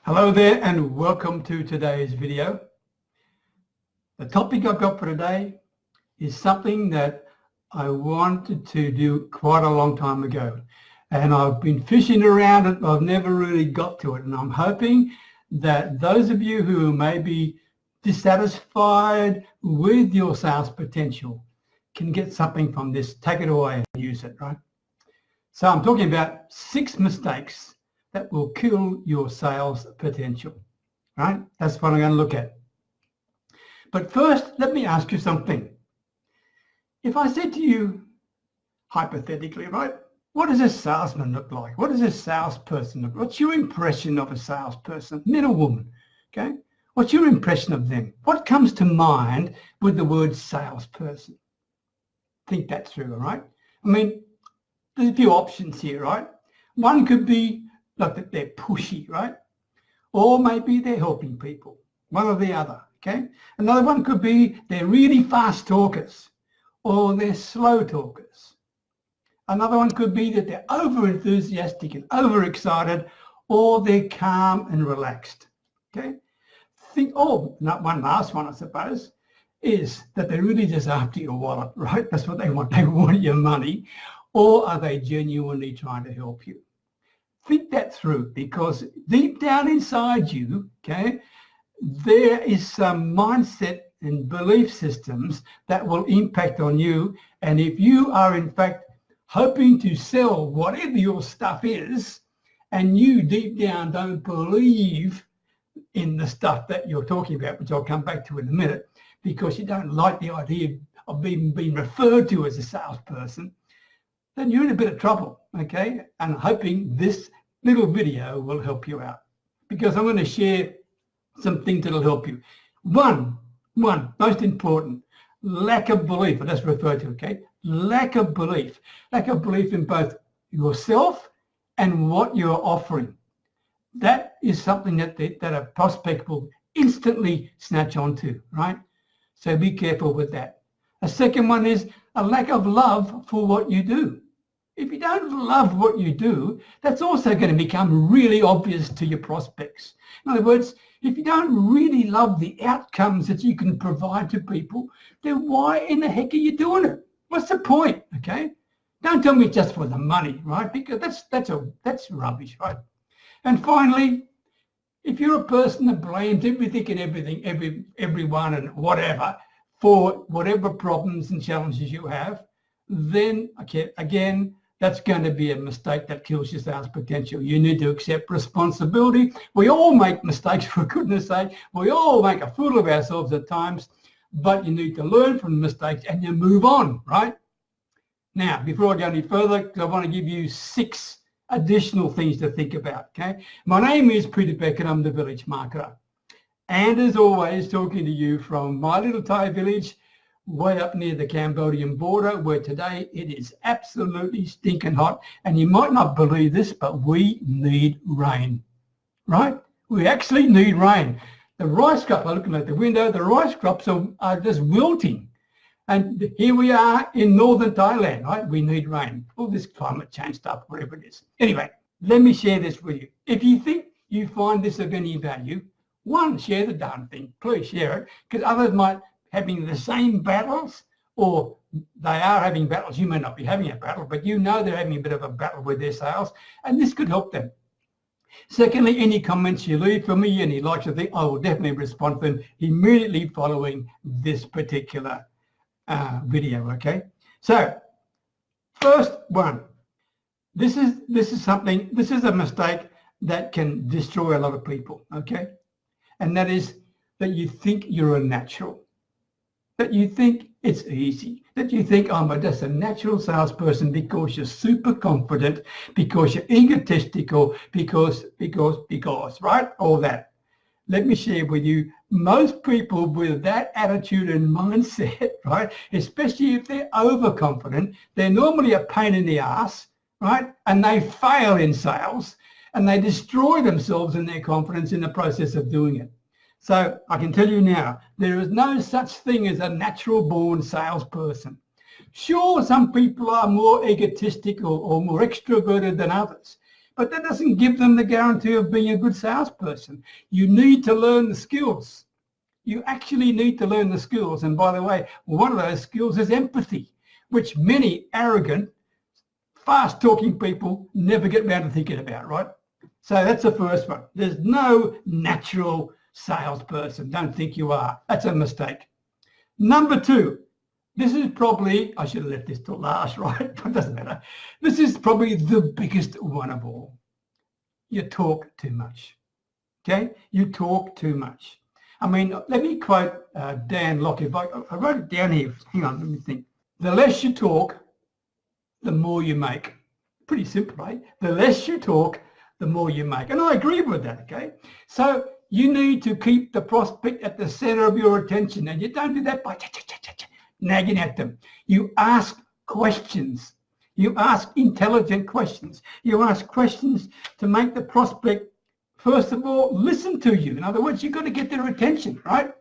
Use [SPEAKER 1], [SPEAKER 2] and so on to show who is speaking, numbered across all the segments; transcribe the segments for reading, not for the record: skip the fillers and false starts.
[SPEAKER 1] Hello there and welcome to today's video. The topic I've got for today is something that I wanted to do quite a long time ago, and I've been fishing around it, but I've never really got to it, and I'm hoping that those of you who may be dissatisfied with your sales potential can get something from this, take it away and use it, right? So I'm talking about 6 mistakes that will kill your sales potential, right? That's what I'm going to look at. But first, let me ask you something. If I said to you, hypothetically, right, what does a salesman look like? What does a salesperson look like? What's your impression of a salesperson, men or woman, okay? What's your impression of them? What comes to mind with the word salesperson? Think that through, all right? I mean, there's a few options here, right? One could be like that they're pushy, right? Or maybe they're helping people, one or the other, okay? Another one could be they're really fast talkers or they're slow talkers. Another one could be that they're over-enthusiastic and overexcited, or they're calm and relaxed, okay? Not one last one, I suppose, is that they're really just after your wallet, right? That's what they want. They want your money. Or are they genuinely trying to help you? Think that through, because deep down inside you, okay, there is some mindset and belief systems that will impact on you. And if you are in fact hoping to sell whatever your stuff is, and you deep down don't believe in the stuff that you're talking about, which I'll come back to in a minute, because you don't like the idea of being referred to as a salesperson, then you're in a bit of trouble, okay? And I'm hoping this little video will help you out, because I'm going to share some things that will help you. One, most important, lack of belief. That's referred to, okay? Lack of belief in both yourself and what you're offering. That is something that a prospect will instantly snatch onto, right? So be careful with that. A second one is a lack of love for what you do. If you don't love what you do, that's also going to become really obvious to your prospects. In other words, if you don't really love the outcomes that you can provide to people, then why in the heck are you doing it? What's the point, okay? Don't tell me just for the money, right? Because that's rubbish, right? And finally, if you're a person that blames everything and everyone and whatever for whatever problems and challenges you have, then, okay, again, that's going to be a mistake that kills your sales potential. You need to accept responsibility. We all make mistakes, for goodness sake. We all make a fool of ourselves at times, but you need to learn from the mistakes and you move on, right? Now, before I go any further, I want to give you 6 additional things to think about, okay? My name is Peter Beckenham, the Village Marketer. And as always, talking to you from my little Thai village, way up near the Cambodian border, where today it is absolutely stinking hot. And you might not believe this, but we need rain, right? We actually need rain. The rice crop, I'm looking at the window, the rice crops are just wilting. And here we are in northern Thailand, right? We need rain. All this climate change stuff, whatever it is. Anyway, let me share this with you. If you think you find this of any value, 1, share the darn thing. Please share it, because others might having the same battles, or they are having battles. You may not be having a battle, but you know they're having a bit of a battle with their sales, and this could help them. Secondly, any comments you leave for me, any likes or things, I will definitely respond to them immediately following this particular video, okay? So, first one, this is a mistake that can destroy a lot of people, okay? And that is that you think you're a natural. That you think it's easy, that you think, I'm just a natural salesperson because you're super confident, because you're egotistical, because, right? All that. Let me share with you, most people with that attitude and mindset, right, especially if they're overconfident, they're normally a pain in the ass, right? And they fail in sales and they destroy themselves and their confidence in the process of doing it. So I can tell you now, there is no such thing as a natural born salesperson. Sure, some people are more egotistical or more extroverted than others, but that doesn't give them the guarantee of being a good salesperson. You need to learn the skills. You actually need to learn the skills. And by the way, one of those skills is empathy, which many arrogant, fast-talking people never get around to thinking about, right? So that's the first one. There's no natural salesperson. Don't think you are. That's a mistake. Number two, this is probably, I should have left this till last, right? But it doesn't matter. This is probably the biggest one of all. You talk too much, okay? You talk too much. I mean, let me quote Dan Locke. If I wrote it down here. Hang on, let me think. The less you talk, the more you make. Pretty simple, right? The less you talk, the more you make. And I agree with that, okay? So you need to keep the prospect at the center of your attention, and you don't do that by nagging at them. You ask questions. You ask intelligent questions. You ask questions to make the prospect, first of all, listen to you. In other words, you've got to get their attention, right?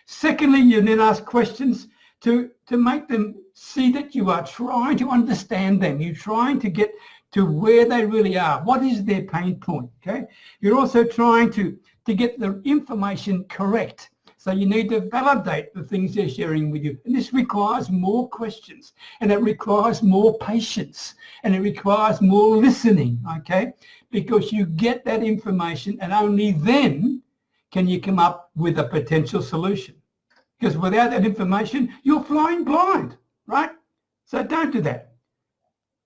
[SPEAKER 1] Secondly, you then ask questions to make them see that you are trying to understand them. You're trying to get to where they really are. What is their pain point, okay? You're also trying to get the information correct. So you need to validate the things they're sharing with you. And this requires more questions, and it requires more patience, and it requires more listening, okay? Because you get that information, and only then can you come up with a potential solution. Because without that information, you're flying blind, right? So don't do that.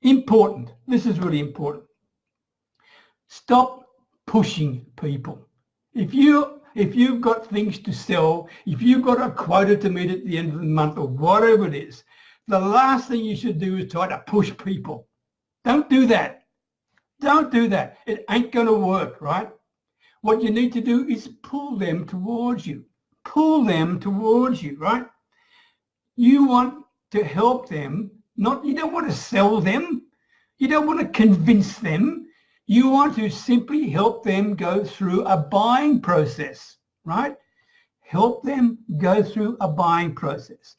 [SPEAKER 1] Important. This is really important. Stop pushing people. If you've got things to sell, if you've got a quota to meet at the end of the month or whatever it is, the last thing you should do is try to push people. Don't do that. Don't do that. It ain't going to work, right? What you need to do is pull them towards you. Pull them towards you, right? You want to help them, you don't want to sell them. You don't want to convince them. You want to simply help them go through a buying process, right? Help them go through a buying process.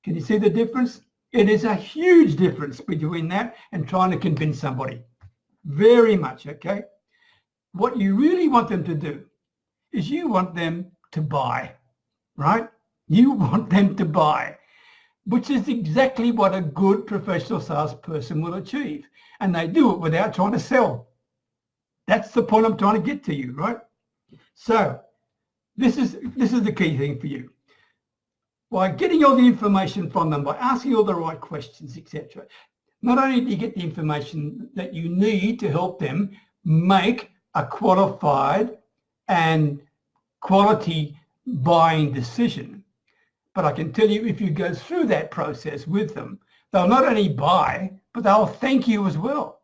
[SPEAKER 1] Can you see the difference? It is a huge difference between that and trying to convince somebody. Very much, okay? What you really want them to do is you want them to buy, right? You want them to buy, which is exactly what a good professional salesperson will achieve. And they do it without trying to sell. That's the point I'm trying to get to you, right? So this is the key thing for you. By getting all the information from them, by asking all the right questions, etc., not only do you get the information that you need to help them make a qualified and quality buying decision, but I can tell you, if you go through that process with them, they'll not only buy, but they'll thank you as well,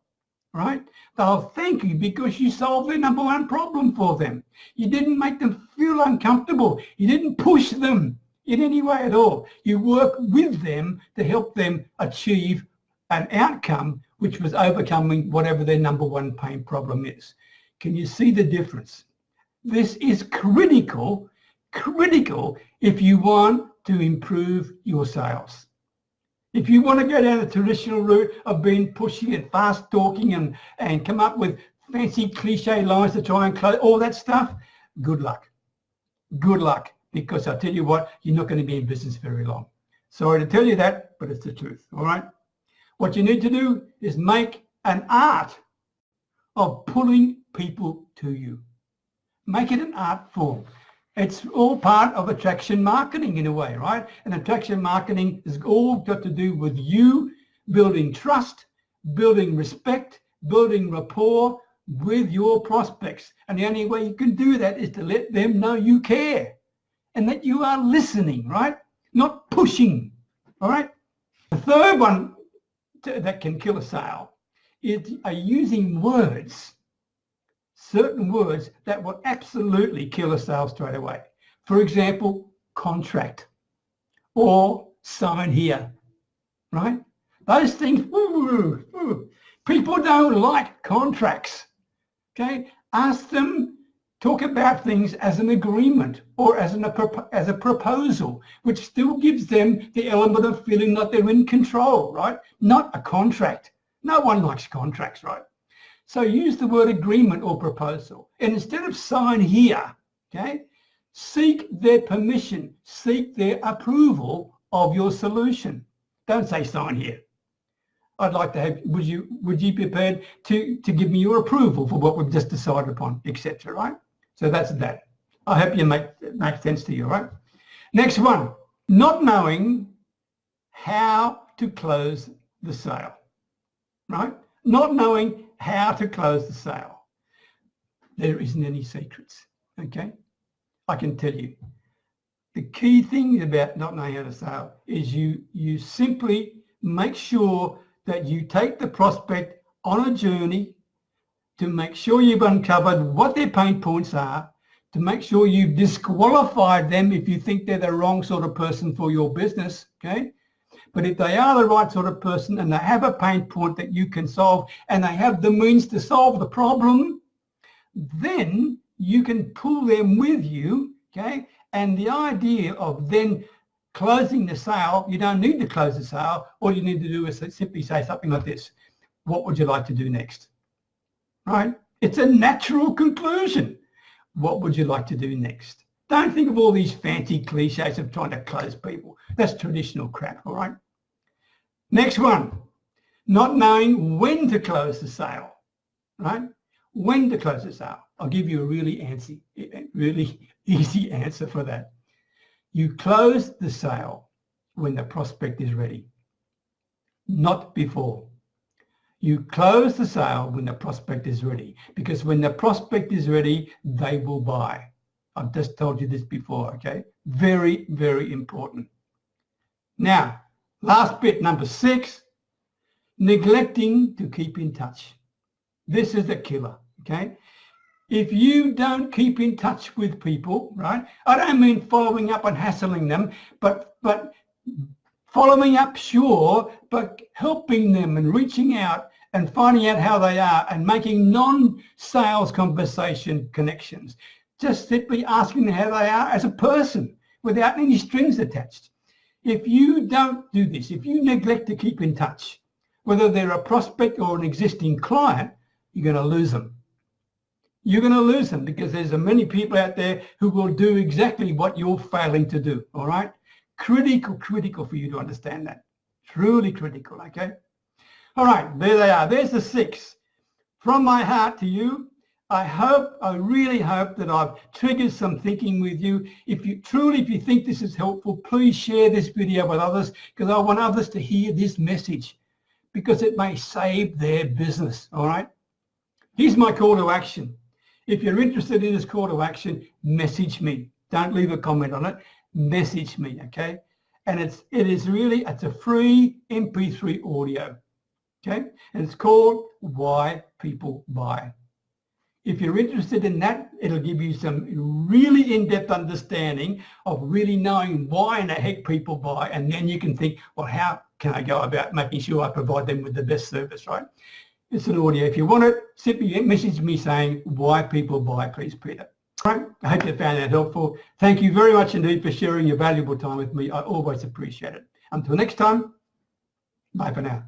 [SPEAKER 1] right? They'll thank you because you solved their number one problem for them. You didn't make them feel uncomfortable. You didn't push them in any way at all. You work with them to help them achieve an outcome, which was overcoming whatever their number one pain problem is. Can you see the difference? This is critical if you want to improve your sales. If you want to go down the traditional route of being pushy and fast talking and come up with fancy cliche lines to try and close all that stuff, good luck. Good luck, because I tell you what, you're not going to be in business very long. Sorry to tell you that, but it's the truth, all right? What you need to do is make an art of pulling people to you. Make it an art form. It's all part of attraction marketing in a way, right? And attraction marketing has all got to do with you building trust, building respect, building rapport with your prospects. And the only way you can do that is to let them know you care and that you are listening, right? Not pushing, all right? The third one that can kill a sale is using words. Certain words that will absolutely kill a sale straight away. For example, contract or sign here, right? Those things, people don't like contracts, okay? Ask them, talk about things as an agreement or as a proposal, which still gives them the element of feeling that they're in control, right? Not a contract. No one likes contracts, right? So use the word agreement or proposal. And instead of sign here, okay, seek their permission, seek their approval of your solution. Don't say sign here. I'd like to have, would you be prepared to give me your approval for what we've just decided upon, etc., right? So that's that. I hope you make sense to you, right? Next one, not knowing how to close the sale, right? Not knowing how to close the sale. There isn't any secrets, okay? I can tell you. The key thing about not knowing how to sell is you simply make sure that you take the prospect on a journey to make sure you've uncovered what their pain points are, to make sure you've disqualified them if you think they're the wrong sort of person for your business, okay? But if they are the right sort of person and they have a pain point that you can solve and they have the means to solve the problem, then you can pull them with you, okay? And the idea of then closing the sale, you don't need to close the sale. All you need to do is simply say something like this: what would you like to do next? Right? It's a natural conclusion. What would you like to do next? Don't think of all these fancy cliches of trying to close people. That's traditional crap, all right? Next one, not knowing when to close the sale, right? When to close the sale. I'll give you a really easy answer for that. You close the sale when the prospect is ready, not before. You close the sale when the prospect is ready, because when the prospect is ready, they will buy. I've just told you this before, okay? Very, very important. Now, last bit, number 6, neglecting to keep in touch. This is the killer, okay? If you don't keep in touch with people, right? I don't mean following up and hassling them, but following up, sure, but helping them and reaching out and finding out how they are and making non-sales conversation connections. Just simply asking them how they are as a person without any strings attached. If you don't do this, if you neglect to keep in touch, whether they're a prospect or an existing client, you're going to lose them. You're going to lose them because there's many people out there who will do exactly what you're failing to do, all right? Critical for you to understand that. Truly critical, okay? All right, there they are. There's the 6. From my heart to you, I really hope that I've triggered some thinking with you. If you think this is helpful, please share this video with others, because I want others to hear this message, because it may save their business, all right? Here's my call to action. If you're interested in this call to action, message me. Don't leave a comment on it. Message me, okay? And it's a free MP3 audio, okay? And it's called Why People Buy. If you're interested in that, it'll give you some really in-depth understanding of really knowing why in the heck people buy, and then you can think, well, how can I go about making sure I provide them with the best service, right? It's an audio. If you want it, simply message me saying, why people buy, please, Peter. All right, I hope you found that helpful. Thank you very much indeed for sharing your valuable time with me. I always appreciate it. Until next time, bye for now.